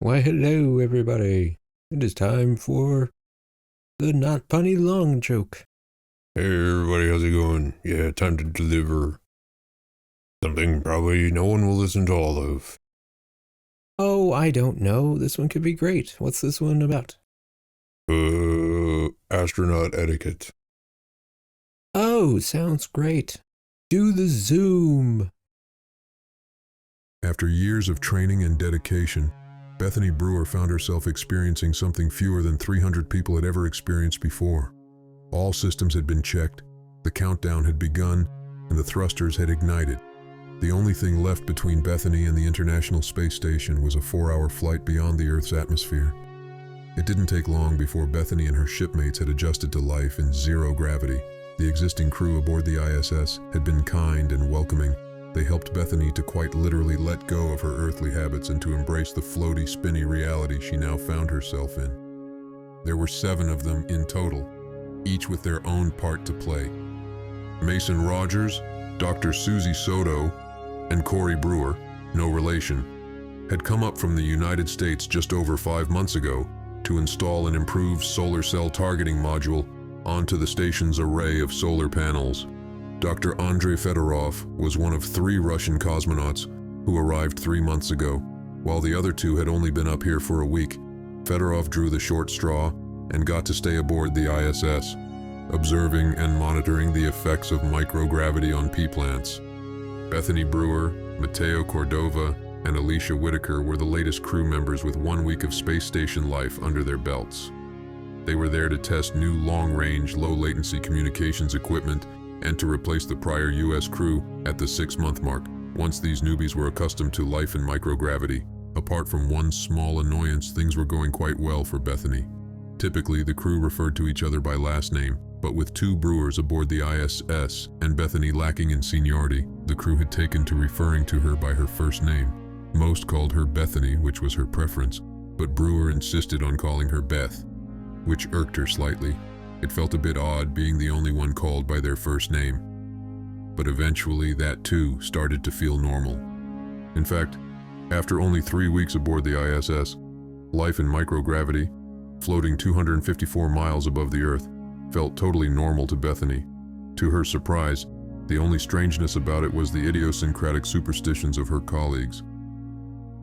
Why, hello, everybody. It is time for the Not Punny Long joke. Hey everybody, how's it going? Yeah, time to deliver something probably no one will listen to all of. Oh, I don't know. This one could be great. What's this one about? Astronaut etiquette. Oh, sounds great. Do the Zoom. After years of training and dedication, Bethany Brewer found herself experiencing something fewer than 300 people had ever experienced before. All systems had been checked, the countdown had begun, and the thrusters had ignited. The only thing left between Bethany and the International Space Station was a 4-hour flight beyond the Earth's atmosphere. It didn't take long before Bethany and her shipmates had adjusted to life in zero gravity. The existing crew aboard the ISS had been kind and welcoming. They helped Bethany to quite literally let go of her earthly habits and to embrace the floaty, spinny reality she now found herself in. There were 7 of them in total, each with their own part to play. Mason Rogers, Dr. Susie Soto, and Corey Brewer, no relation, had come up from the United States just over 5 months ago to install an improved solar cell targeting module onto the station's array of solar panels. Dr. Andrei Fedorov was one of 3 Russian cosmonauts who arrived 3 months ago. While the other 2 had only been up here for a week, Fedorov drew the short straw and got to stay aboard the ISS, observing and monitoring the effects of microgravity on pea plants. Bethany Brewer, Mateo Cordova, and Alicia Whitaker were the latest crew members with 1 week of space station life under their belts. They were there to test new long-range, low-latency communications equipment and to replace the prior U.S. crew at the 6-month mark. Once these newbies were accustomed to life in microgravity, apart from one small annoyance, things were going quite well for Bethany. Typically, the crew referred to each other by last name, but with 2 Brewers aboard the ISS and Bethany lacking in seniority, the crew had taken to referring to her by her first name. Most called her Bethany, which was her preference, but Brewer insisted on calling her Beth, which irked her slightly. It felt a bit odd being the only one called by their first name. But eventually that too started to feel normal. In fact, after only 3 weeks aboard the ISS, life in microgravity, floating 254 miles above the Earth, felt totally normal to Bethany. To her surprise, the only strangeness about it was the idiosyncratic superstitions of her colleagues.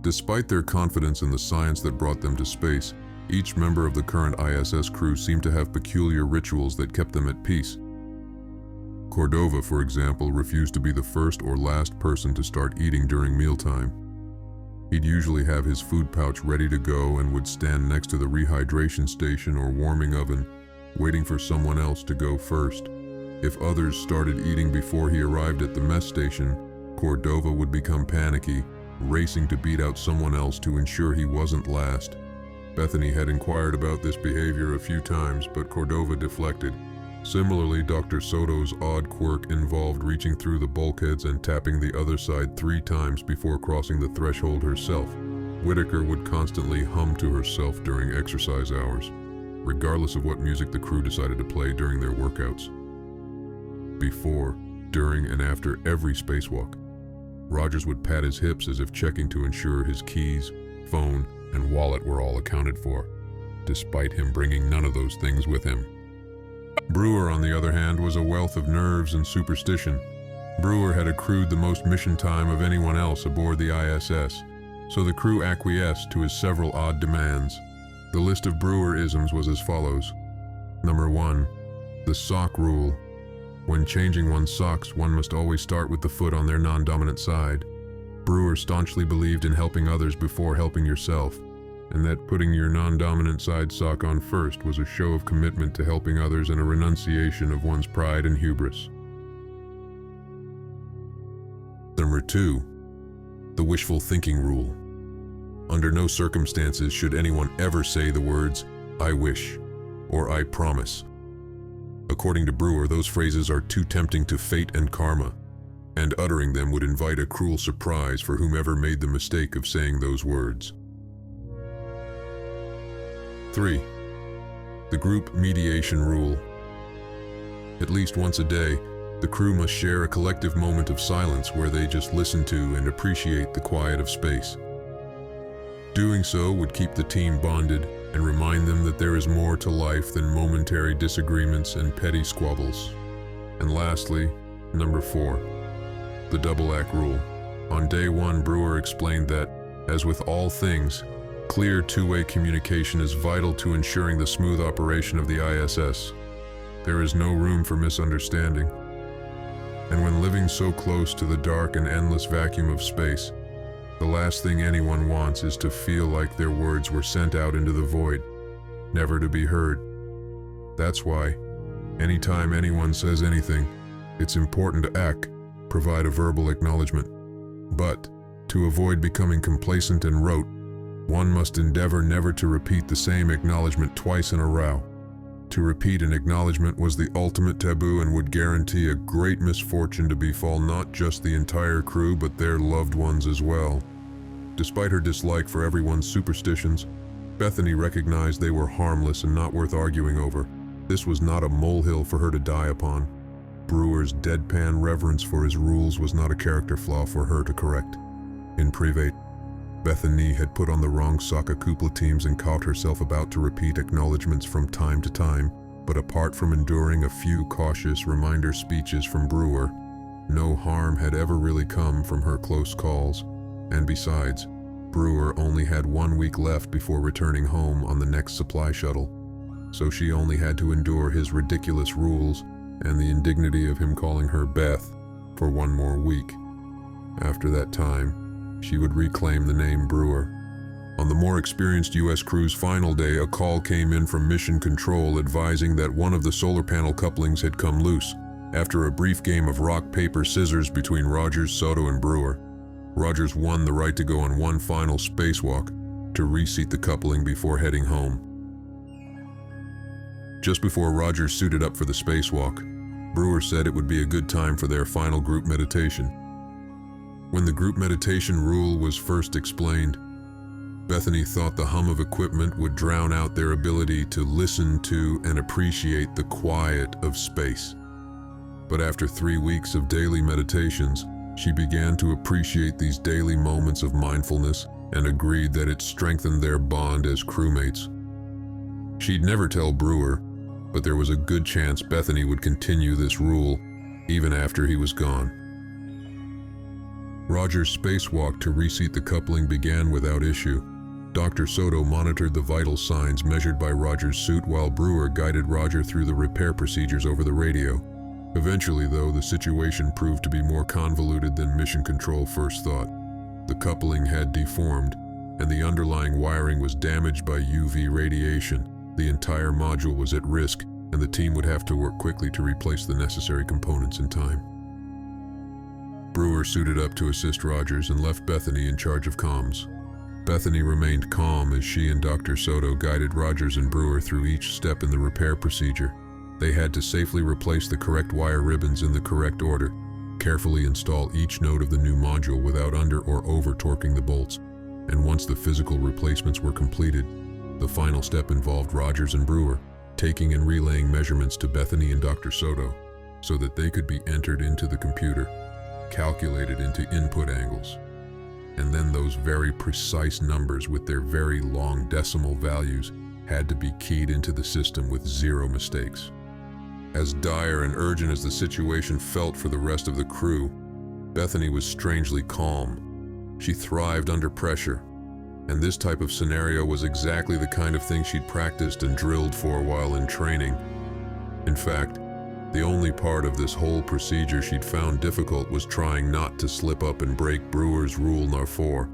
Despite their confidence in the science that brought them to space, each member of the current ISS crew seemed to have peculiar rituals that kept them at peace. Cordova, for example, refused to be the first or last person to start eating during mealtime. He'd usually have his food pouch ready to go and would stand next to the rehydration station or warming oven, waiting for someone else to go first. If others started eating before he arrived at the mess station, Cordova would become panicky, racing to beat out someone else to ensure he wasn't last. Bethany had inquired about this behavior a few times, but Cordova deflected. Similarly, Dr. Soto's odd quirk involved reaching through the bulkheads and tapping the other side 3 times before crossing the threshold herself. Whitaker would constantly hum to herself during exercise hours, regardless of what music the crew decided to play during their workouts. Before, during, and after every spacewalk, Rogers would pat his hips as if checking to ensure his keys, phone, and wallet were all accounted for, despite him bringing none of those things with him. Brewer, on the other hand, was a wealth of nerves and superstition. Brewer had accrued the most mission time of anyone else aboard the ISS, so the crew acquiesced to his several odd demands. The list of Brewer-isms was as follows. Number 1, the sock rule. When changing one's socks, one must always start with the foot on their non-dominant side. Brewer staunchly believed in helping others before helping yourself, and that putting your non-dominant side sock on first was a show of commitment to helping others and a renunciation of one's pride and hubris. Number 2, the wishful thinking rule. Under no circumstances should anyone ever say the words, "I wish," or "I promise." According to Brewer, those phrases are too tempting to fate and karma, and uttering them would invite a cruel surprise for whomever made the mistake of saying those words. 3, the group mediation rule. At least once a day, the crew must share a collective moment of silence where they just listen to and appreciate the quiet of space. Doing so would keep the team bonded and remind them that there is more to life than momentary disagreements and petty squabbles. And lastly, number 4, the double act rule. On day 1, Brewer explained that, as with all things, clear two-way communication is vital to ensuring the smooth operation of the ISS. There is no room for misunderstanding. And when living so close to the dark and endless vacuum of space, the last thing anyone wants is to feel like their words were sent out into the void, never to be heard. That's why, anytime anyone says anything, it's important to provide a verbal acknowledgement. But, to avoid becoming complacent and rote, one must endeavor never to repeat the same acknowledgement twice in a row. To repeat an acknowledgement was the ultimate taboo and would guarantee a great misfortune to befall not just the entire crew but their loved ones as well. Despite her dislike for everyone's superstitions, Bethany recognized they were harmless and not worth arguing over. This was not a molehill for her to die upon. Brewer's deadpan reverence for his rules was not a character flaw for her to correct. In private, Bethany had put on the wrong soccer couple teams and caught herself about to repeat acknowledgments from time to time, but apart from enduring a few cautious reminder speeches from Brewer, no harm had ever really come from her close calls, and besides, Brewer only had 1 week left before returning home on the next supply shuttle, so she only had to endure his ridiculous rules and the indignity of him calling her Beth for 1 more week. After that time, she would reclaim the name Brewer. On the more experienced U.S. crew's final day, a call came in from Mission Control advising that one of the solar panel couplings had come loose. After a brief game of rock, paper, scissors between Rogers, Soto, and Brewer, Rogers won the right to go on one final spacewalk to reseat the coupling before heading home. Just before Rogers suited up for the spacewalk, Brewer said it would be a good time for their final group meditation. When the group meditation rule was first explained, Bethany thought the hum of equipment would drown out their ability to listen to and appreciate the quiet of space. But after 3 weeks of daily meditations, she began to appreciate these daily moments of mindfulness and agreed that it strengthened their bond as crewmates. She'd never tell Brewer, but there was a good chance Bethany would continue this rule even after he was gone. Rogers' spacewalk to reseat the coupling began without issue. Dr. Soto monitored the vital signs measured by Rogers' suit while Brewer guided Roger through the repair procedures over the radio. Eventually, though, the situation proved to be more convoluted than Mission Control first thought. The coupling had deformed, and the underlying wiring was damaged by UV radiation. The entire module was at risk, and the team would have to work quickly to replace the necessary components in time. Brewer suited up to assist Rogers and left Bethany in charge of comms. Bethany remained calm as she and Dr. Soto guided Rogers and Brewer through each step in the repair procedure. They had to safely replace the correct wire ribbons in the correct order, carefully install each node of the new module without under or over torquing the bolts, and once the physical replacements were completed, the final step involved Rogers and Brewer taking and relaying measurements to Bethany and Dr. Soto so that they could be entered into the computer, calculated into input angles, and then those very precise numbers with their very long decimal values had to be keyed into the system with 0 mistakes. As dire and urgent as the situation felt for the rest of the crew, Bethany was strangely calm. She thrived under pressure, and this type of scenario was exactly the kind of thing she'd practiced and drilled for while in training. In fact, the only part of this whole procedure she'd found difficult was trying not to slip up and break Brewer's Rule No. 4.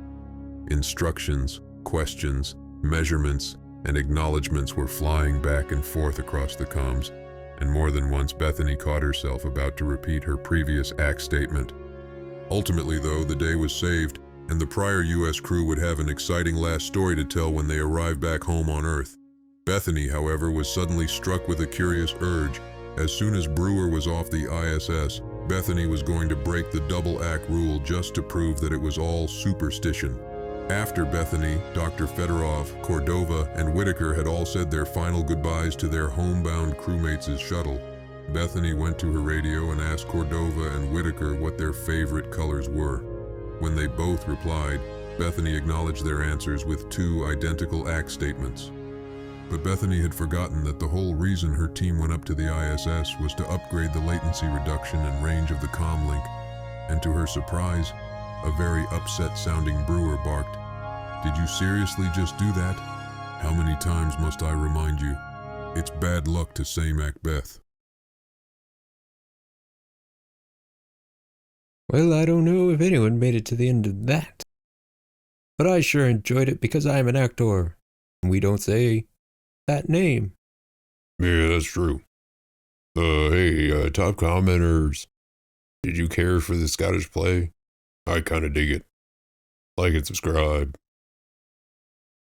Instructions, questions, measurements, and acknowledgments were flying back and forth across the comms, and more than once Bethany caught herself about to repeat her previous act statement. Ultimately, though, the day was saved, and the prior U.S. crew would have an exciting last story to tell when they arrived back home on Earth. Bethany, however, was suddenly struck with a curious urge. As soon as Brewer was off the ISS, Bethany was going to break the double act rule just to prove that it was all superstition. After Bethany, Dr. Fedorov, Cordova, and Whitaker had all said their final goodbyes to their homebound crewmates' shuttle, Bethany went to her radio and asked Cordova and Whitaker what their favorite colors were. When they both replied, Bethany acknowledged their answers with 2 identical act statements. But Bethany had forgotten that the whole reason her team went up to the ISS was to upgrade the latency reduction and range of the comm link, and to her surprise, a very upset-sounding brewer barked, "Did you seriously just do that? How many times must I remind you? It's bad luck to say Macbeth." Well, I don't know if anyone made it to the end of that. But I sure enjoyed it because I'm an actor. And we don't say that name. Yeah, that's true. Hey, top commenters. Did you care for the Scottish play? I kinda dig it. Like and subscribe.